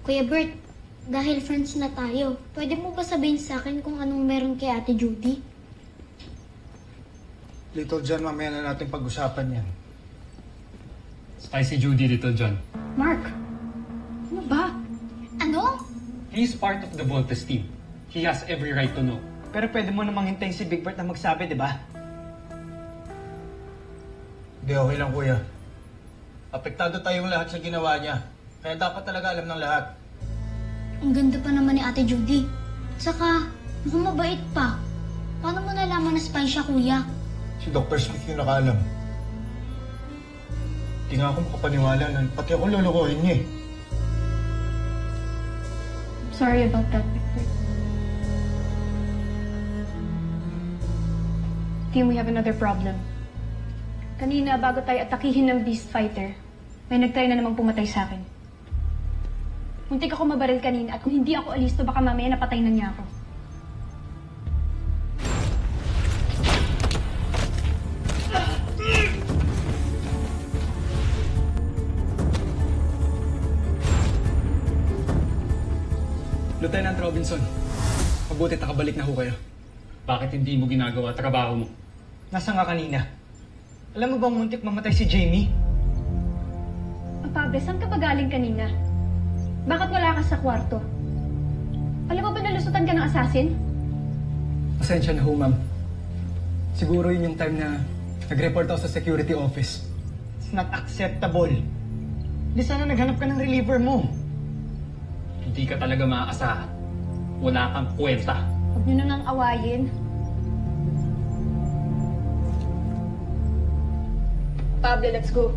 Kuya Bert, dahil friends na tayo, pwede mo ba sabihin sa akin kung anong meron kay Ate Judy? Little John, mamaya na natin pag-usapan yan. Spicy Judy, Little John. Mark, ano ba? Ano? He's part of the Voltes team. He has every right to know. Pero pwede mo namang hintayin si Big Bert na magsabi, di ba? Hindi, okay lang kuya. Apektado tayong lahat sa ginawa niya. Kaya dapat talaga alam ng lahat. Ang ganda pa naman ni Ate Judy. Saka, mukhang mabait pa. Paano mo nalaman na spy siya, kuya? Si Dr. Smith yung nakaalam. Hindi nga ako makapaniwala na pati ako lulukuhin niya eh. Sorry about that, Victor. Team, we have another problem. Kanina, bago tayo atakihin ng Beast Fighter, may nagtry na namang pumatay sa akin. Muntik ako mabaril kanina at kung hindi ako alis to, baka mamaya napatay na niya ako. Lieutenant Robinson, mabuti nakabalik na ho kayo. Bakit hindi mo ginagawa trabaho mo? Nasaan ka kanina? Alam mo bang muntik mamatay si Jamie? Ang Pable, saan ka ba galing kanina? Bakit wala ka sa kwarto? Alam mo ba nalusutan ka ng assassin? Pasensya na ho, ma'am. Siguro yun yung time na nag-report ako sa security office. It's not acceptable. Di sana naghanap ka ng reliever mo. Hindi ka talaga maaasahan. Wala kang kwenta. Huwag niyo na ngang awayin. Pable, let's go.